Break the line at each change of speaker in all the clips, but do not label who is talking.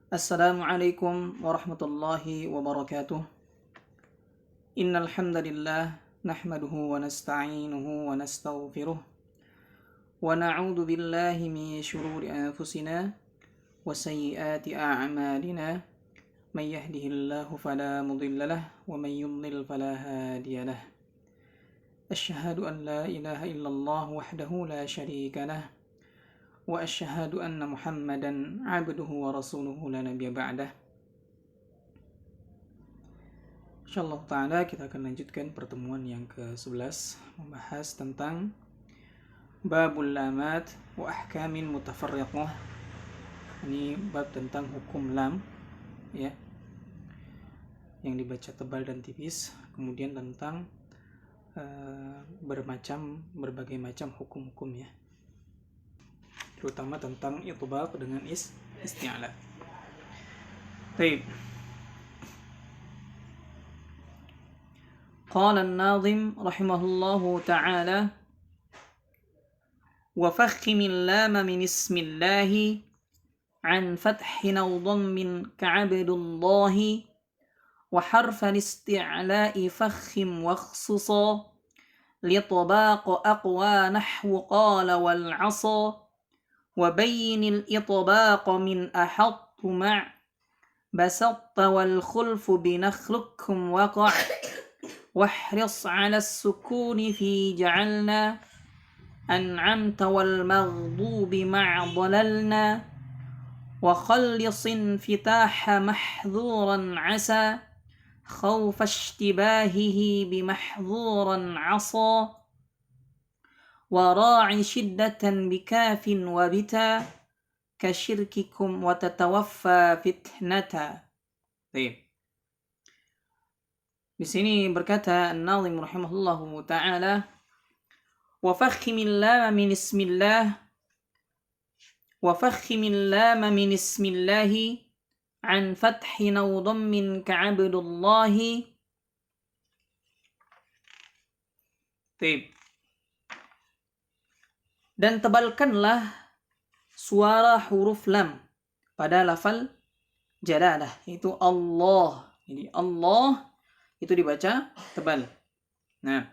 Assalamualaikum warahmatullahi wabarakatuh. Innal hamdalillah nahmaduhu wa nasta'inuhu wa nastaghfiruh wa na'udzu billahi min shururi anfusina wa sayyiati a'malina. May yahdihillahu fala mudilla lahu wa may yudlil fala hadiya lahu. Asyhadu an la ilaha illallah wahdahu la syarika lahu wa asyhadu anna Muhammadan 'abduhu wa rasuluhu la nabiyya ba'dah. Insyaallah ta'ala kita akan lanjutkan pertemuan yang ke-11 membahas tentang babul lamat wa ahkamin mutafarriqah. Ini bab tentang hukum lam ya, yang dibaca tebal dan tipis, kemudian tentang berbagai macam hukum-hukum ya, terutama tentang itbaq dengan isti'la. Baik. قال الناظم رحمه الله تعالى: وفخم اللام من اسم الله عن فتح أو ضم كعبد الله وحرف الاستعلاء فخم واخصصا لطباق أقوى نحو قال والعصا وبين الإطباق من أحط مع بسط والخلف بنخلكم وقع واحرص على السكون في جعلنا أنعمت والمغضوب مع ضللنا وخلص انفتاح محذورا عسى خوف اشتباهه بمحظورا عصى وراع شدة بكاف وبتا كشرككم وتتوفى فتنة. طيب. Di sini berkata An-Nazim rahimahullahu ta'ala, wa fakhimil lam min ismillah wa fakhimil lam min ismillahi an fathin aw dhammin ka'abdullahi. Dan tebalkanlah suara huruf lam pada lafal jalalah, yaitu Allah. Jadi Allah itu dibaca tebal. Nah,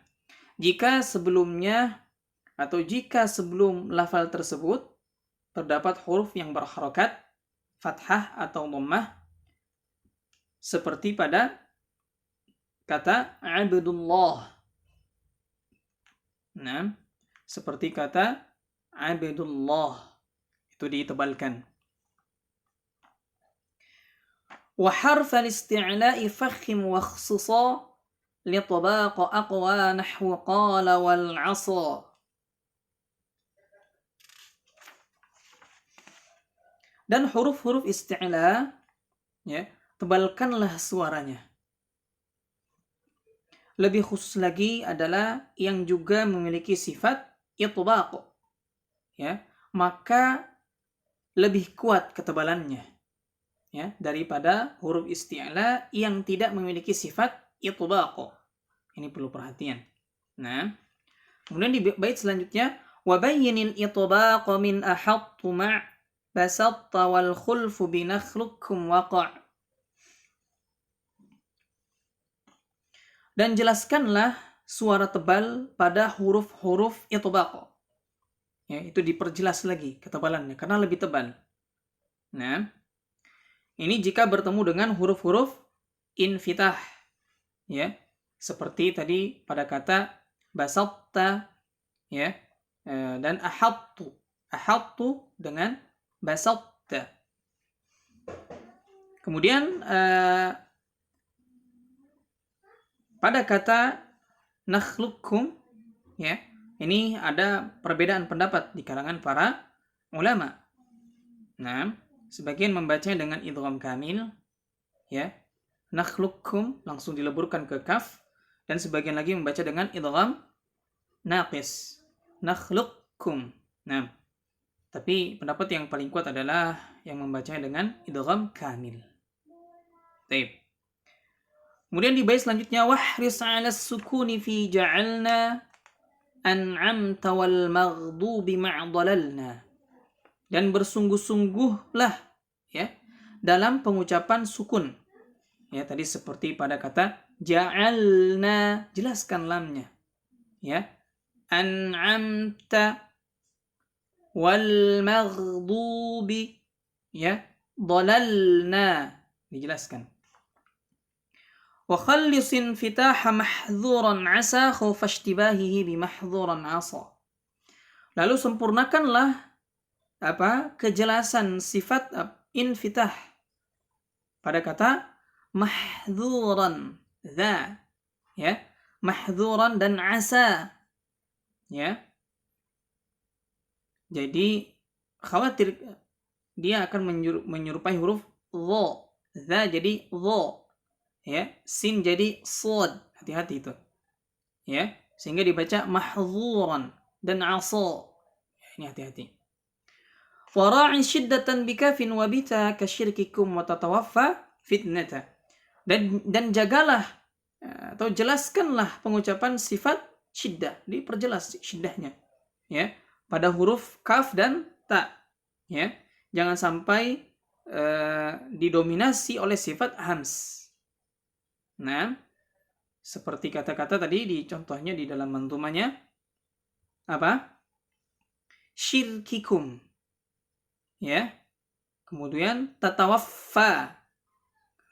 jika sebelum lafal tersebut terdapat huruf yang berharokat fathah atau dhammah, seperti pada kata abdullah. Nah, seperti kata abdullah itu ditebalkan. وحرف الاستعلاء فخم واخصصا لطباق أقوى نحو قال والعصا. Dan huruf-huruf isti'la ya, tebalkanlah suaranya. Lebih khusus lagi adalah yang juga memiliki sifat itbaq ya, maka lebih kuat ketebalannya ya, daripada huruf isti'la yang tidak memiliki sifat itbaq. Ini perlu perhatian. Nah, kemudian di bait selanjutnya, wa bayyinil itbaq min ahattu ma' basatta wal khulfu bi nakhlukum waqa'. Dan jelaskanlah suara tebal pada huruf-huruf itbaq. Ya, itu diperjelas lagi ketebalannya karena lebih tebal. Nah, ini jika bertemu dengan huruf-huruf infitah ya, seperti tadi pada kata basatta ya, dan ahattu dengan basatta. Kemudian pada kata nakhlukum ya, ini ada perbedaan pendapat di kalangan para ulama. Nah, sebagian membacanya dengan idgham kamil ya, nakhlukum langsung dileburkan ke kaf, dan sebagian lagi membaca dengan idgham naqis, nakhlukum. Nah, tapi pendapat yang paling kuat adalah yang membacanya dengan idgham kamil. Baik. Kemudian di bait selanjutnya, wahris 'alas sukuni fi ja'alna an'amta wal maghdubi ma'dalalna. Dan bersungguh-sungguhlah ya dalam pengucapan sukun. Ya, tadi seperti pada kata ja'alna, jelaskan lamnya. Ya. An'amta wal maghdubi, ya, dhalalna, dijelaskan. Wa khallisin fitaha mahdzuran asa khaufa ishtibahihi bi mahdzuran asa. Lalu sempurnakanlah kejelasan sifat infitah pada kata mahdzuran, dza, ya, mahdzuran dan asa, ya. Jadi khawatir dia akan menyerupai huruf dha, dza jadi dha, ya, sin jadi shad, hati-hati itu, ya, sehingga dibaca mahdzuran dan asa, ini hati-hati. Wara'i syiddatan bikafin wa bita kasyirkikum wa tatawaffa fitnata. Dan jagalah atau jelaskanlah pengucapan sifat syiddah, diperjelas syiddahnya, ya, pada huruf kaf dan ta, ya. Jangan sampai didominasi oleh sifat hams. Nah, seperti kata-kata tadi di contohnya di dalam mantumanya syirkikum, ya. Kemudian tatawaffa,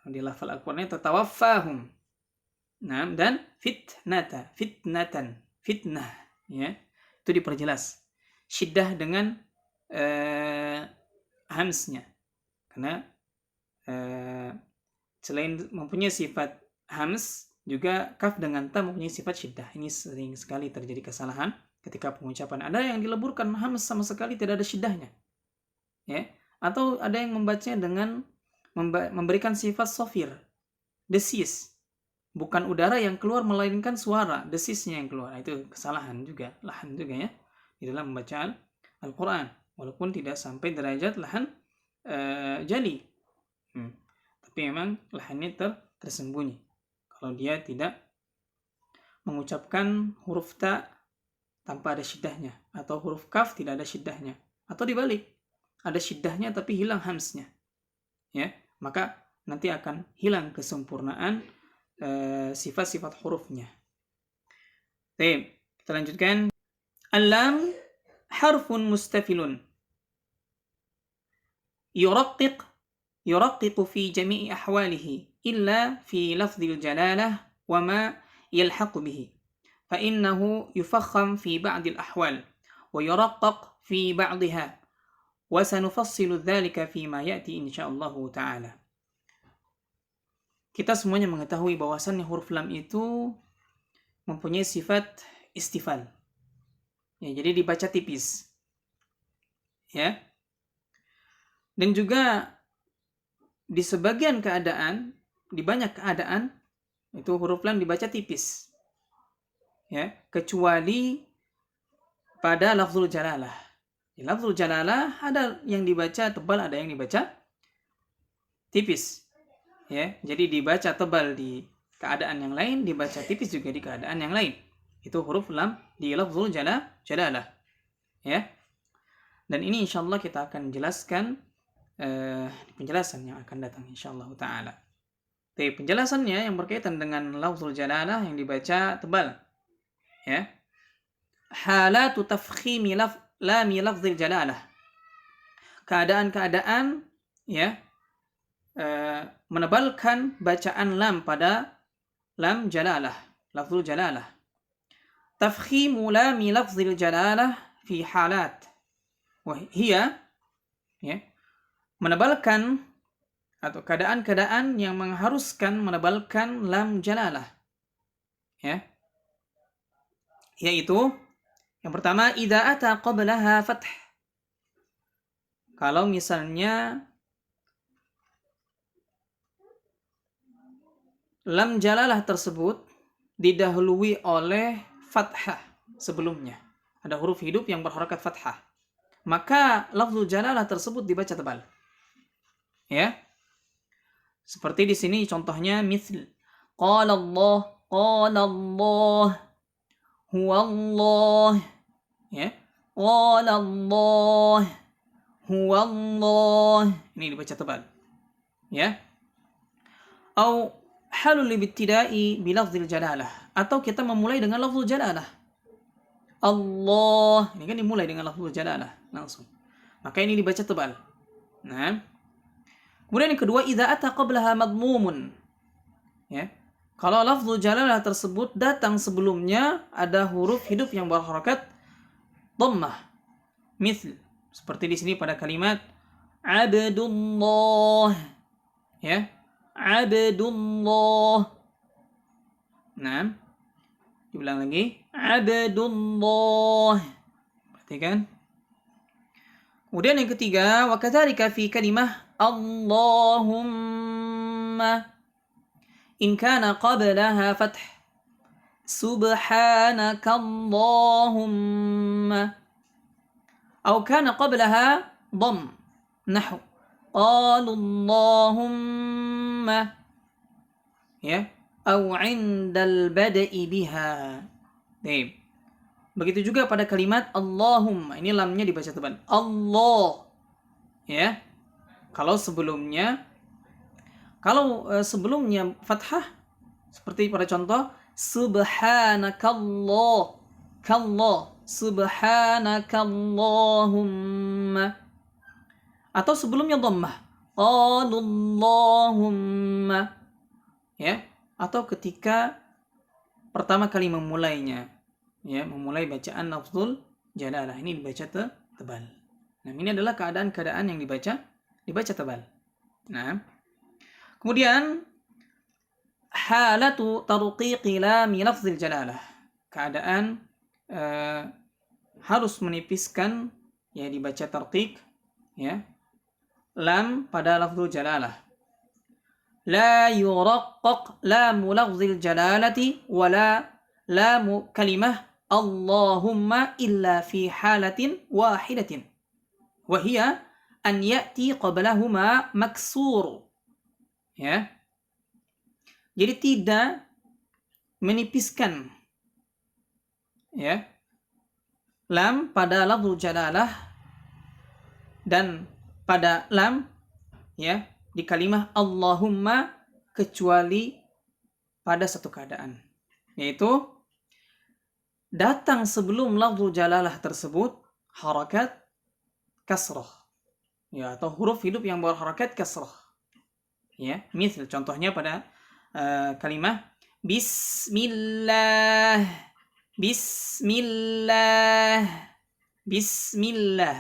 di lafal Al-Qur'annya tatawaffahum. Nah, dan fitnatan, fitnah, ya. Itu diperjelas syiddah dengan hamsnya, karena selain mempunyai sifat hams, juga kaf dengan ta mempunyai sifat syiddah. Ini sering sekali terjadi kesalahan ketika pengucapan. Ada yang dileburkan hams sama sekali tidak ada syiddahnya, ya. Atau ada yang membacanya dengan memberikan sifat sofir, desis, bukan udara yang keluar melainkan suara desisnya yang keluar. Itu kesalahan juga, lahan juga, ya, di dalam membaca Al-Quran, walaupun tidak sampai derajat lahan jali, tapi memang lahannya tersembunyi kalau dia tidak mengucapkan huruf ta tanpa ada syiddahnya, atau huruf kaf tidak ada syiddahnya, atau dibalik, ada syiddahnya tapi hilang hamsnya, ya, maka nanti akan hilang kesempurnaan sifat-sifat hurufnya. Baik, kita lanjutkan. Al-lam harfun mustafilun يرقق في جميع أحواله إلا في لفظ الجلالة وما يلحق به فإنه يفخم في بعض الأحوال ويرقق في بعضها وسنفصل ذلك فيما يأتي إن شاء الله تعالى. Kita semuanya mengetahui bahwasannya huruf lam itu mempunyai sifat istifal, ya, jadi dibaca tipis, ya. Dan juga di sebagian keadaan, di banyak keadaan itu huruf lam dibaca tipis, ya, kecuali pada lafzul jalalah. Di lafzul jalalah ada yang dibaca tebal, ada yang dibaca tipis, ya. Jadi dibaca tebal di keadaan yang lain, dibaca tipis juga di keadaan yang lain. Itu huruf lam di lafzul jalalah, ya. Dan ini insyaallah kita akan jelaskan di penjelasan yang akan datang insyaallah taala. Tapi penjelasannya yang berkaitan dengan lafzul jalalah yang dibaca tebal, ya. Halatu tafkhimi lami lafzul jalalah. Keadaan-keadaan, ya, menebalkan bacaan lam pada lam jalalah, lafzul jalalah. Tafkhimu lami lafzul jalalah fi halat wa hiya, ya, menebalkan atau keadaan-keadaan yang mengharuskan menebalkan lam jalalah, ya, yaitu yang pertama idza ata qablaha fath. Kalau misalnya lam jalalah tersebut didahului oleh fathah sebelumnya, ada huruf hidup yang berharakat fathah, maka lafzul jalalah tersebut dibaca tebal, ya. Seperti di sini contohnya misl qala Allah huwa Allah, ya, qala Allah huwa Allah, ini dibaca tebal, Ya. Au halul ibtida'i bilafzil jalalah, atau kita memulai dengan lafzul jalalah. Allah, ini kan dimulai dengan lafzul jalalah langsung. Maka ini dibaca tebal. Nah, kemudian yang kedua, idza ata qablaha madmumun. Ya. Kalau lafzul jalalah tersebut datang sebelumnya ada huruf hidup yang berharakat dhammah. Misal seperti di sini pada kalimat Abdullah. Ya. Abdullah. Nah, diulang lagi. Abdullah. Perhatikan. Kemudian yang ketiga, wa kadzalika fi kalimah Allahumma in kana qablaha fath subhanakallahumma aw kana qablaha dhamm nahwu qalu Allahumma ya aw 'indal bada'i biha. Baik. Begitu juga pada kalimat Allahumma, ini lamnya dibaca tebal. Allah. Ya. Kalau sebelumnya fathah seperti pada contoh subhanakallah, kallah, subhanakallahumma. Atau sebelumnya dhammah, qalullahumma. Ya, atau ketika pertama kali memulainya, ya, memulai bacaan lafzul jalalah, ini dibaca tebal. Nah, ini adalah keadaan-keadaan yang dibaca tebal. Nah, kemudian halatu tarqiqi lam lafzil jalalah, keadaan harus menipiskan, ya, dibaca tarqiq, ya, lam pada lafzul jalalah. La yuraqqaq lamu lafzil jalalati wala lamu kalimah Allahumma illa fi halatin wahidatin wa hiya an ya'ti qablahuma maksur. Ya. Jadi tidak menipiskan, ya, lam pada lafzul jalalah dan pada lam, ya, di kalimah Allahumma kecuali pada satu keadaan, yaitu datang sebelum lafzul jalalah tersebut harakat kasrah, ya, atau huruf hidup yang berharakat kasrah. Ya, misal contohnya pada kalimah Bismillah, Bismillah, Bismillah,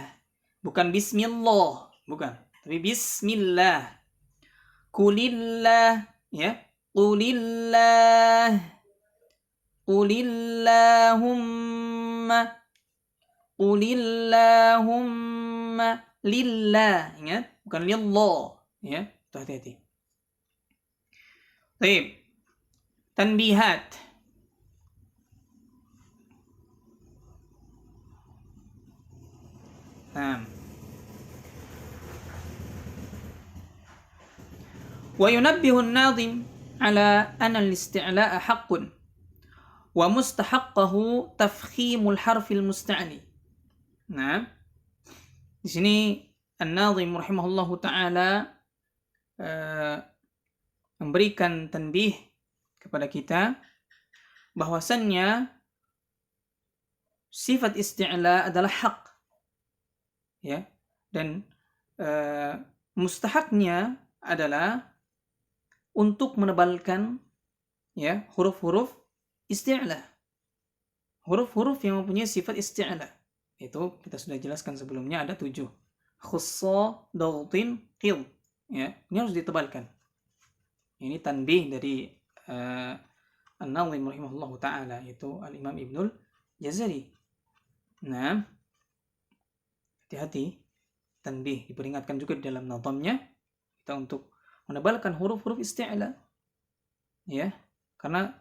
bukan Bismillah, bukan, tapi Bismillah. Qulillah, ya, Qulillah, Qulillahumma, Qulillahumma, lillah, ingat, bukan lillah, ya, itu hati-hati. Baik, tanbihat. Nah, وينبه الناظم على أن الاستعلاء حق ومستحقه تفخيم الحرف المستعلي. Nah, di sini An-Nazim rahimahullahu taala memberikan tanbih kepada kita bahwasannya sifat isti'la adalah hak, ya, dan mustahaknya adalah untuk menebalkan, ya, huruf-huruf isti'la, huruf-huruf yang mempunyai sifat isti'la. Itu kita sudah jelaskan sebelumnya, ada 7. Khussa, dautin, qil, ya, ini harus ditebalkan. Ini tanbih dari An-Nazim rahimahullahu ta'ala, yaitu Al-Imam Ibnul Jazari. Nah, hati-hati, tanbih diperingatkan juga di dalam nazamnya kita untuk menebalkan huruf-huruf isti'la, ya, karena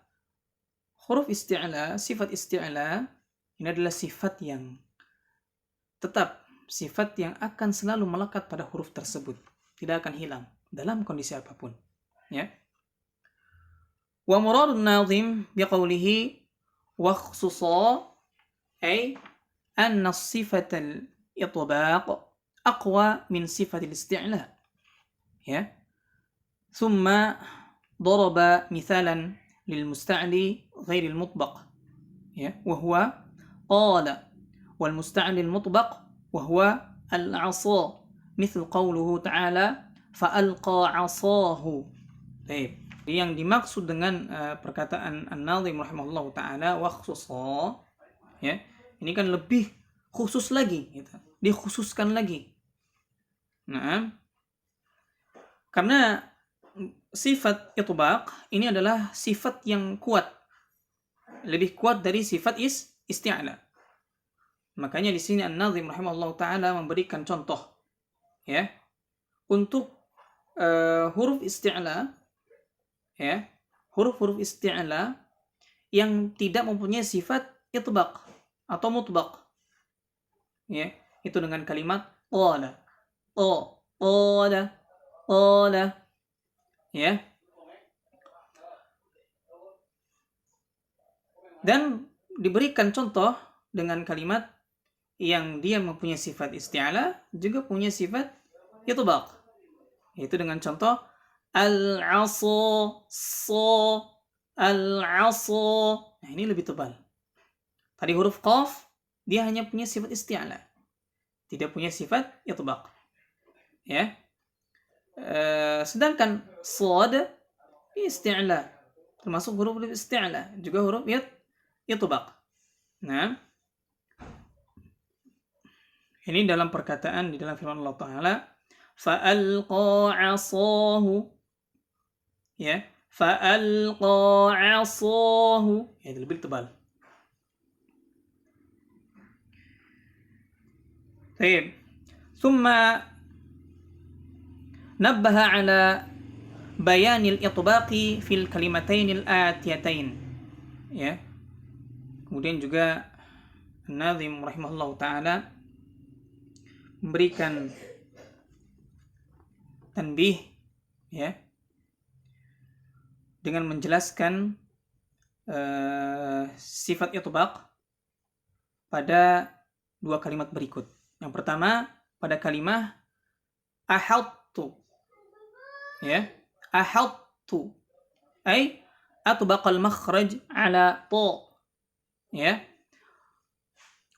huruf isti'la, sifat isti'la ini adalah sifat yang tetap, sifat yang akan selalu melekat pada huruf tersebut, tidak akan hilang dalam kondisi apapun, ya. Wa muradun nazim biqaulihi wa khususa ay anna sifatal itbaq aqwa min sifatil isti'la, ya. ثم ضرب مثالا للمستعلي غير المطبق وهو قال والمستعلي المطبق وهو العصا مثل قوله تعالى فألقى عصاه. Yang dimaksud dengan perkataan An-Nazim rahimahullah ta'ala wa khususa, ini kan lebih khusus lagi gitu. Dikhususkan lagi. Nah, karena sifat itbaq ini adalah sifat yang kuat, lebih kuat dari sifat isti'la. Makanya di sini An-Nazim rahimahullah taala memberikan contoh untuk huruf isti'la, huruf-huruf isti'la yang tidak mempunyai sifat itbaq atau mutbaq, itu dengan kalimat qala, qala, dan diberikan contoh dengan kalimat yang dia mempunyai sifat isti'la juga punya sifat itbaq, yaitu dengan contoh al-'asa, al-'asa. Nah, ini lebih tebal. Tadi huruf qaf dia hanya punya sifat isti'la, tidak punya sifat itbaq. Sedangkan shad isti'la, termasuk huruf isti'la, juga huruf itbaq. Nah, ini dalam perkataan di dalam firman Allah Ta'ala fa'alqa 'asahu, fa'alqa 'asahu, itu lebih tebal. Baik. ثم نبه على بيان الإطباق في الكلمتين الآتيتين. Kemudian juga An-Nazim rahimahullah ta'ala memberikan tanbih dengan menjelaskan sifat itbaq pada dua kalimat berikut. Yang pertama pada kalimat ahadtu, ahadtu ay atbaqa al-makhraj ala ta,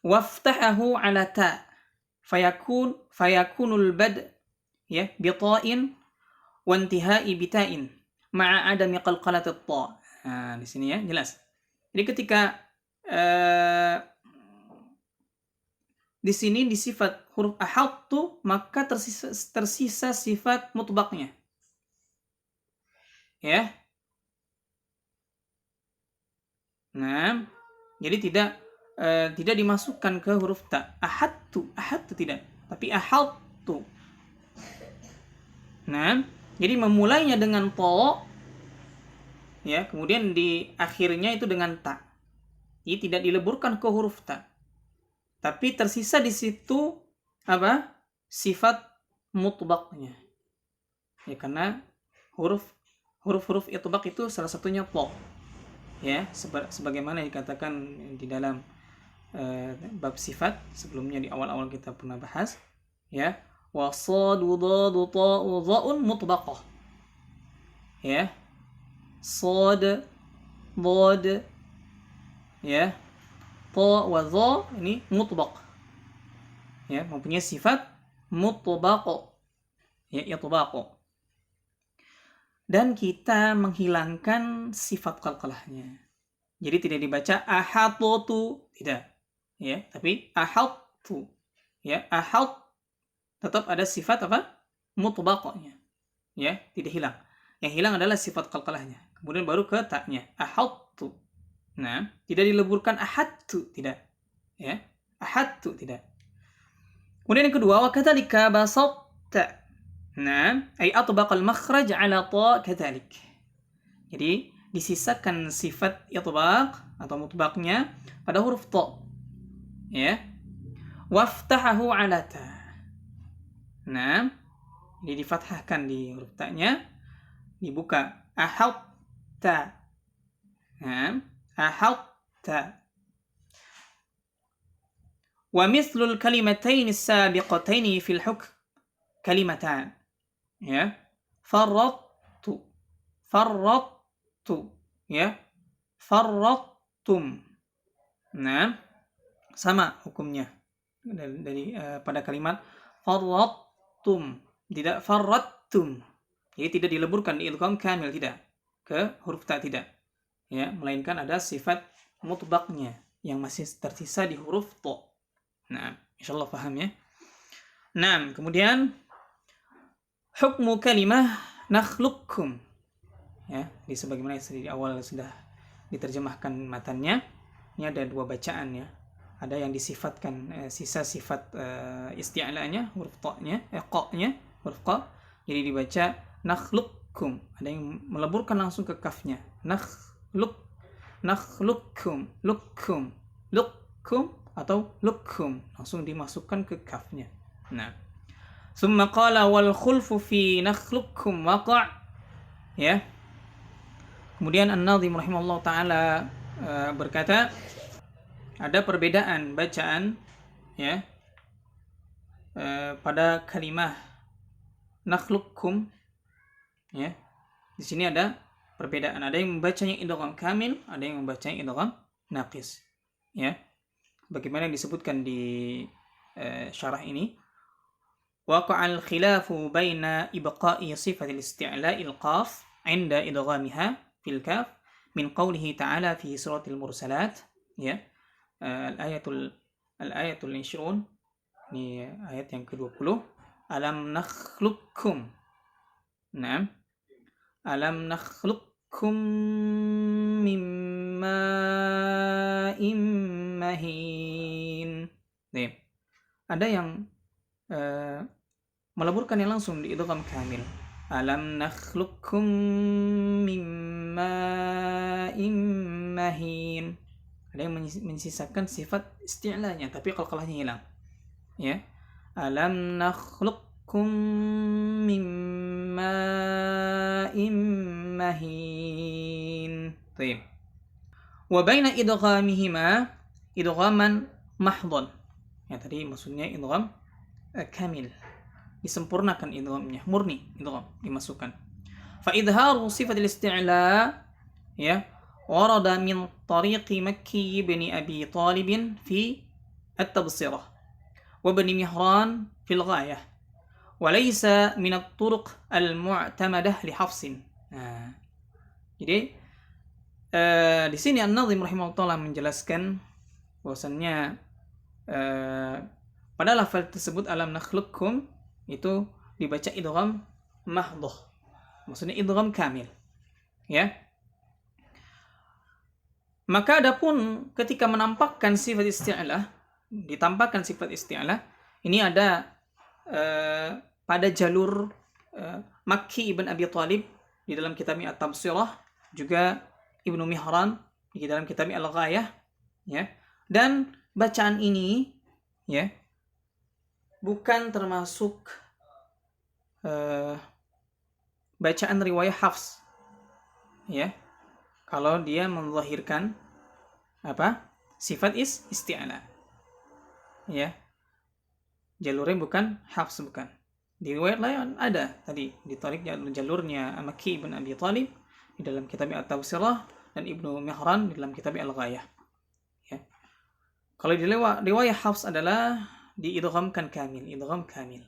waftahahu ala ta fayakunul bad bita'in wa intihai bita'in ma'a adami qalqalat ta. Nah, di sini jelas. Jadi ketika di sini di sifat huruf ahadtu maka tersisa sifat mutbaqnya. Nah, jadi tidak dimasukkan ke huruf ta. Ahadtu tidak, tapi ahadtu. Nah, jadi memulainya dengan ta, kemudian di akhirnya itu dengan ta. Jadi tidak dileburkan ke huruf ta. Tapi tersisa di situ apa? Sifat mutbaqnya. Karena huruf-huruf itbaq itu salah satunya ta. Sebagaimana dikatakan di dalam bab sifat sebelumnya di awal-awal kita pernah bahas, wa shadu dadu ta'u dha'un mutbaqah. Shad, dad, ta wa dha ini mutbaq, mempunyai sifat mutbaq, itbaq. Dan kita menghilangkan sifat qalqalahnya. Jadi tidak dibaca ahadtu, tidak, tapi ahadtu, ahad tetap ada sifat apa? Mutbaqnya, tidak hilang. Yang hilang adalah sifat qalqalahnya. Kemudian baru ke ta-nya, ahadtu. Nah, tidak dileburkan ahadtu, tidak, ahadtu tidak. Kemudian yang kedua, wa kadzalika basatta. Nah, ay atbaqal makhraj ala ta kadzalik. Jadi disisakan sifat itbaq atau mutbaqnya pada huruf ta. Waftahahu ala ta. Nah, ini difathahkan di huruf ta-nya, dibuka ahadta. Nah, ahadta. Wa mithlul kalimatayn as-sabiqatayn fil hukm kalimatan. Farrattu. farrattu, ya. Farrattum. Nah, sama hukumnya dari pada kalimat farrattum, tidak farrattum. Jadi tidak dileburkan di idgham kamil, tidak ke huruf ta, tidak, ya, melainkan ada sifat mutbaqnya yang masih tersisa di huruf to. Nah, insyaallah paham ya. Nah, kemudian hukmu kalimah nakhluqukum, ya, di sebagaimana di awal sudah diterjemahkan matannya. Ini ada dua bacaan, ya. Ada yang disifatkan sisa sifat isti'la'nya, huruf ta-nya, qa-nya, huruf qa. Jadi dibaca nakhluqukum. Ada yang meleburkan langsung ke kafnya. Nakhluqukum, lukum, lukum atau lukum, langsung dimasukkan ke kafnya. Nah, summa qala wal khulfu fi nakhluqukum waqa', ya. Kemudian An-Nadhim rahimahullah taala berkata ada perbedaan bacaan, ya, pada kalimah nakhluqukum, ya. Di sini ada perbedaan. Ada yang membacanya idgham kamil, ada yang membacanya idgham naqis, ya. Bagaimana yang disebutkan di syarah ini, waqa'al khilafu baina ibqa'i sifatil isti'la'il qaf 'inda idghamiha fil kaf min qawlihi ta'ala fi suratil mursalat, ya. Al-ayatul 20, ini ayat yang ke-20. Alam nakhluqukum. Naam. Alam nakhluqukum min ma'in mahin. Nih. Ada yang meleburkan yang langsung di idgham kamil. Alam nakhluqukum min ma'in mahin. Ada yang mensisakan sifat isti'lanya, tapi qalqalahnya hilang, ya. Alam nakhluqukum min ma'in mahin. Baik. Wa baina idghamihima idghaman mahdhan. Ya, tadi maksudnya idgham kamil. Disempurnakan idghamnya, murni idgham dimasukkan. Fa idharu sifatil isti'la, ya, warada min tariqi Makki bin Abi Talib fi at-Tabsirah wa Ibn Mihran fil Ghayah wa laysa min at-turuq al-mu'tamadah li Hafsin. Nah, jadi di sini An-Nadhim rahimahullah menjelaskan bahwasannya pada lafaz tersebut alam nakhluqukum itu dibaca idgham mahdhah, maksudnya idgham kamil, ya. Maka adapun ketika menampakkan sifat isti'lah, ditampakkan sifat isti'lah, ini ada pada jalur Makki ibn Abi Talib di dalam kitabnya At-Tabsirah, juga Ibnu Mihran di dalam kitabnya Al-Ghayah, ya. Dan bacaan ini, ya, bukan termasuk bacaan riwayah Hafs, ya. Kalau dia menzahirkan apa? Sifat isti'la. Ya. Jalurnya bukan Hafs, bukan. Di riwayat lain ada tadi di tarik jalurnya Makki bin Abi Talib di dalam kitab At-Tafsirah dan Ibnu Mihran di dalam kitab Al-Ghayah. Ya. Kalau di riwayat Hafs adalah diidghamkan kamil, idgham kamil.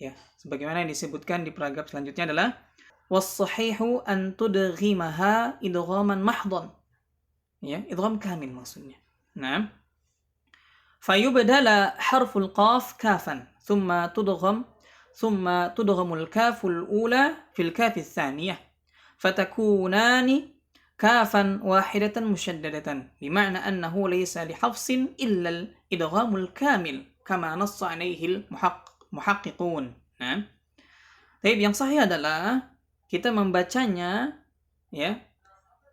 Ya, sebagaimana yang disebutkan di paragraf selanjutnya adalah was-sahihu an tudghimaha idghaman mahdhan. Ya, idgham kamil maksudnya. Naam. Fayubdala harful qaf kafan, thumma tudghamul kaful ula fil kaf ats-tsaniyah. Fatakunani kafan wahidatan musyaddadatan, bima'na annahu laysa li Hafsin illa al-idghamul kamil kama nassa 'alaihi al-muhaqqiqun. Nah, tapi yang sahih adalah kita membacanya, ya,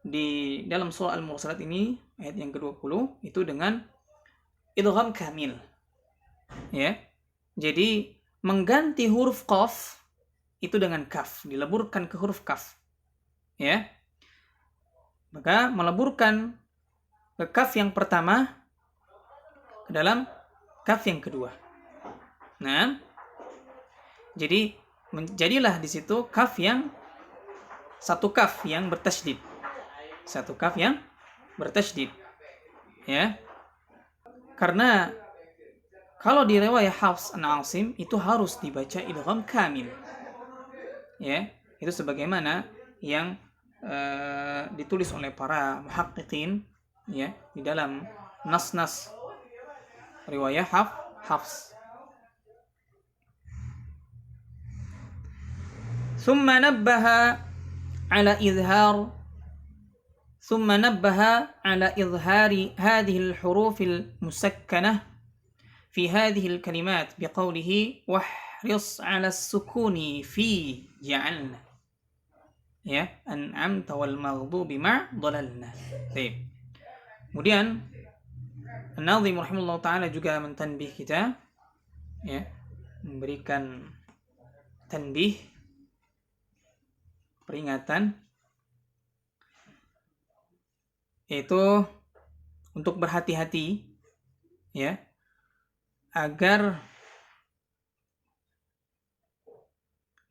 di dalam surah Al-Mursalat ini ayat yang ke-20 itu dengan idgham kamil, ya. Jadi mengganti huruf qaf itu dengan kaf, dileburkan ke huruf kaf, ya. Maka meleburkan ke kaf yang pertama ke dalam kaf yang kedua. Nah, jadi menjadilah di situ kaf yang satu kaf yang bertasydid. Satu kaf yang bertasydid. Ya. Karena kalau di riwayat Hafs an Asim itu harus dibaca idgham kamil. Ya, itu sebagaimana yang ditulis oleh para muhaqqiqin ya di dalam nas-nas riwayat Hafs. ثم نبه على إظهار هذه الحروف المسكنة في هذه الكلمات بقوله واحرص على السكون في جعلنا ya an'amta wal maghdubi ma dhalalna. Baik. Kemudian An-Nadhim rahimahullah taala juga mentanbih kita ya, memberikan tanbih peringatan, yaitu untuk berhati-hati ya agar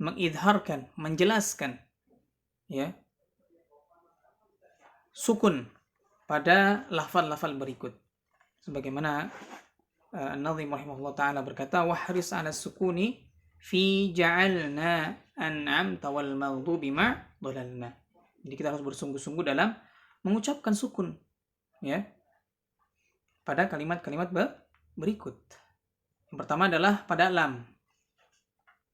mengidharkan, menjelaskan ya sukun pada lafal-lafal berikut. Sebagaimana An-Nadhim rahimahullah taala berkata wahris 'ala sukuni fi ja'alna an'amta wal maghdubi ma dhalalna. Jadi kita harus bersungguh-sungguh dalam mengucapkan sukun ya pada kalimat-kalimat berikut. Yang pertama adalah pada lam.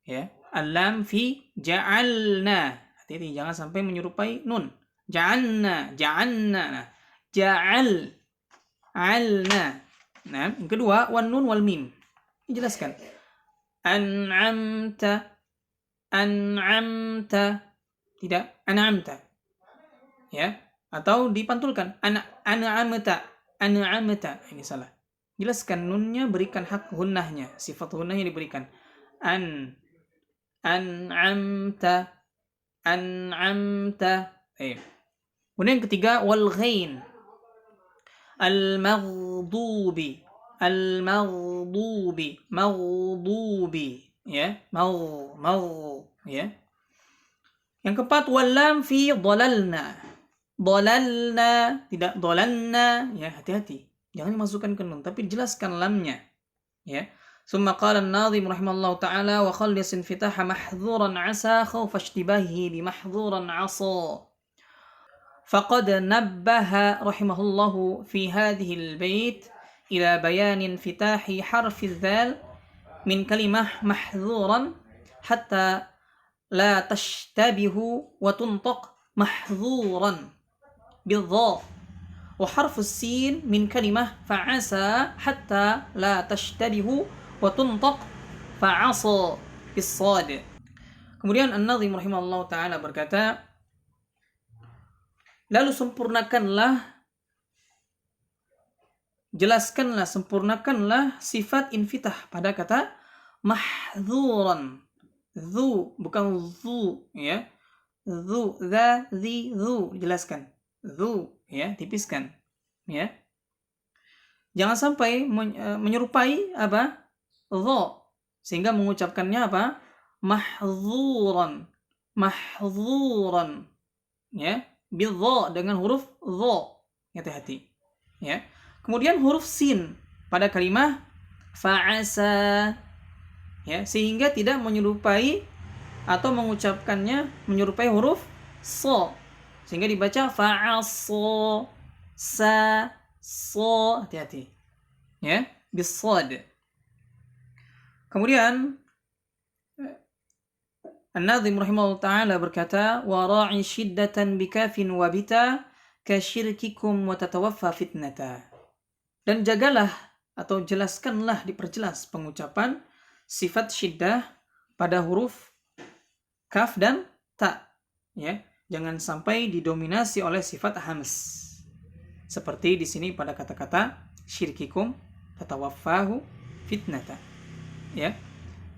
Ya, al-lam fi ja'alna. Hati-hati jangan sampai menyerupai nun. Ja'alna, nah, ja'al, alna. Nah, yang kedua wan nun wal mim. Dijelaskan. An'amta, tidak an'amta. Ya, atau dipantulkan an'amta. Ini salah. Jelaskan nunnya, berikan hak gunnahnya, sifat gunnahnya diberikan. An'amta. Kemudian yang ketiga wal ghain. Al-maghdubi. Ya, ya. Yang keempat wal lam fi dhalalna. Tidak dhalalna, ya hati-hati. Jangan dimasukkan ke nun, tapi jelaskan lamnya. Ya. ثم قال الناظم رحمه الله تعالى وخلص انفتاح محظورا عسى خوف اشتباهه بمحظورا عصى فقد نبه رحمه الله في هذه البيت إلى بيان انفتاح حرف الذال من كلمة محظورا حتى لا تشتبه وتنطق محظورا بالضاء وحرف السين من كلمة فعسى حتى لا تشتبه وتنطق فعصى بالصاد. Kemudian An-Nadhim rahimahullah ta'ala berkata, lalu sempurnakanlah sifat infitah pada kata mahdzuran. Dzu, bukan zu ya. Dzu, dza, zi, zu, jelaskan. Dzu ya, tipiskan ya. Jangan sampai menyerupai apa? Dha, sehingga mengucapkannya apa? Mahzuran ya, bidha dengan huruf dha. Hati-hati ya. Kemudian huruf sin pada kalimat fa'asa ya, sehingga tidak menyerupai atau mengucapkannya menyerupai huruf sa, sehingga dibaca fa'asa sa. Hati-hati ya, bisad. Kemudian An-Nadhim rahimahullah ta'ala berkata wa ra'i shiddatan bikafin wa bita kasyirkikum wa tatawaffa fitnata. Dan jagalah atau jelaskanlah, diperjelas pengucapan sifat syiddah pada huruf kaf dan ta ya, jangan sampai didominasi oleh sifat hams. Seperti di sini pada kata-kata syirkikum tatawaffahu fitnata. Ya.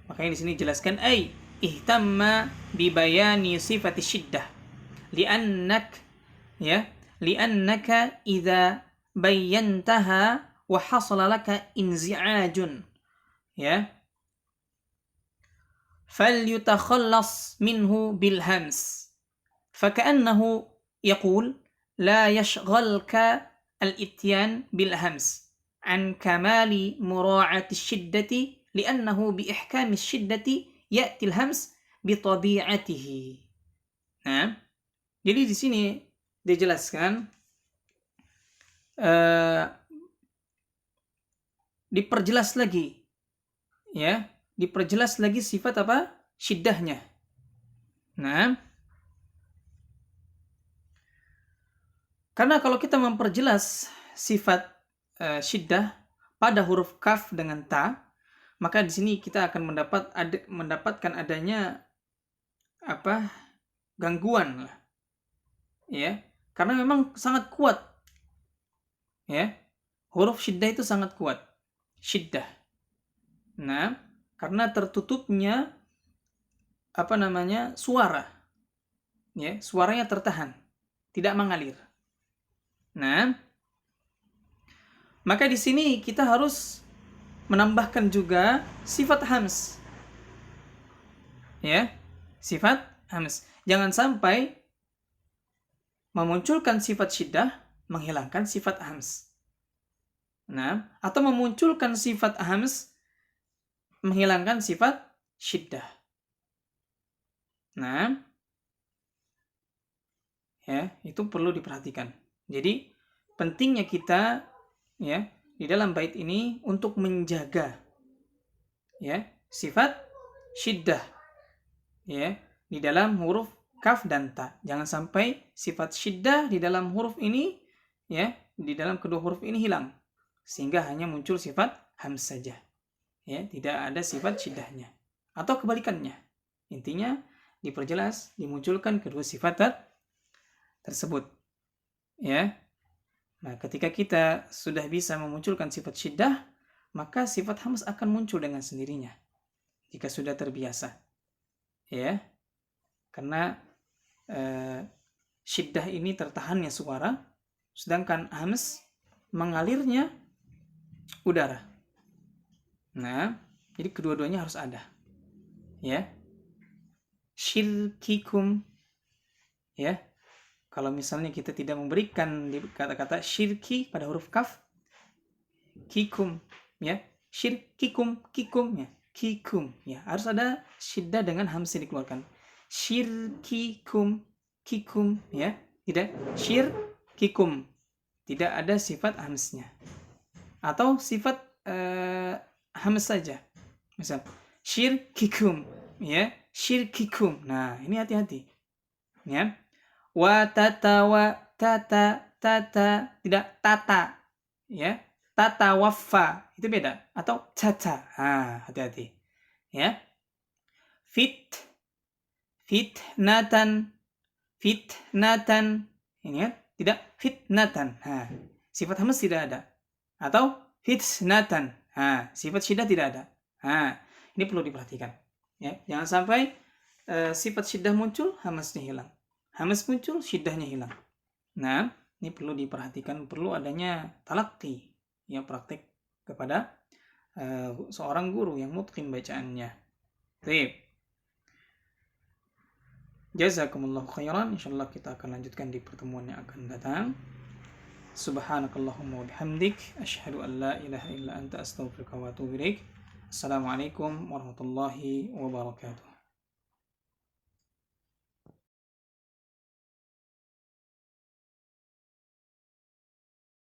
Makanya di sini jelaskan ai ihtamma bi bayani sifati syiddah li'annaka idza bayyantaha wa hasala laka inzi'ajun ya falyutakhallas minhu bil hams فكأنه يقول لا يشغلك الإتيان بالهمس عن كمال مراعاة الشدة لأنه بإحكام الشدة يأتي الهمس بطبيعته. Nah, jadi di sini dijelaskan diperjelas lagi, ya, diperjelas lagi sifat apa? Syiddahnya. Nah, karena kalau kita memperjelas sifat syiddah pada huruf kaf dengan ta, maka di sini kita akan mendapatkan adanya apa? Gangguan lah. Ya, karena memang sangat kuat. Ya. Huruf syiddah itu sangat kuat. Syiddah. Nah, karena tertutupnya suara. Ya, suaranya tertahan, tidak mengalir. Nah, maka di sini kita harus menambahkan juga sifat hams. Ya, sifat hams. Jangan sampai memunculkan sifat syiddah menghilangkan sifat hams. Nah, atau memunculkan sifat hams menghilangkan sifat syiddah. Nah, ya, itu perlu diperhatikan. Jadi, pentingnya kita ya di dalam bait ini untuk menjaga ya sifat syiddah ya di dalam huruf kaf dan ta. Jangan sampai sifat syiddah di dalam huruf ini ya di dalam kedua huruf ini hilang sehingga hanya muncul sifat hams saja. Ya, tidak ada sifat syiddahnya. Atau kebalikannya. Intinya diperjelas, dimunculkan kedua sifat tersebut. Ya. Nah, ketika kita sudah bisa memunculkan sifat syiddah, maka sifat hams akan muncul dengan sendirinya. Jika sudah terbiasa. Ya. Karena syiddah ini tertahannya suara, sedangkan hams mengalirnya udara. Nah, jadi kedua-duanya harus ada. Ya. Syirkikum. Ya. Kalau misalnya kita tidak memberikan kata-kata syirki pada huruf kaf, kikum, ya. Syirkikum, kikum, ya. Kikum, ya. Harus ada syiddah dengan hams dikeluarkan. Syirkikum, kikum, ya. Tidak syirkikum. Tidak ada sifat hamsnya. Atau sifat hams saja. Misal syirkikum, ya. Syirkikum. Nah, ini hati-hati. Ya. Wa tata tidak tata ya tata waffa itu beda atau tata hati-hati ya fitnatan ini ya tidak fitnatan sifat hams tidak ada atau fitnatan sifat syiddah tidak ada ini perlu diperhatikan ya jangan sampai sifat syiddah muncul hamsnya hilang. Hams muncul, syiddahnya hilang. Nah, ini perlu diperhatikan, perlu adanya talaqi, ya praktek kepada seorang guru yang mutqin bacaannya. Baik. Jazakumullahu khairan. Insyaallah kita akan lanjutkan di pertemuan yang akan datang. Subhanakallahumma wa bihamdik, asyhadu an la ilaha illa anta astaghfiruka wa atubu ilaik. Assalamualaikum warahmatullahi wabarakatuh.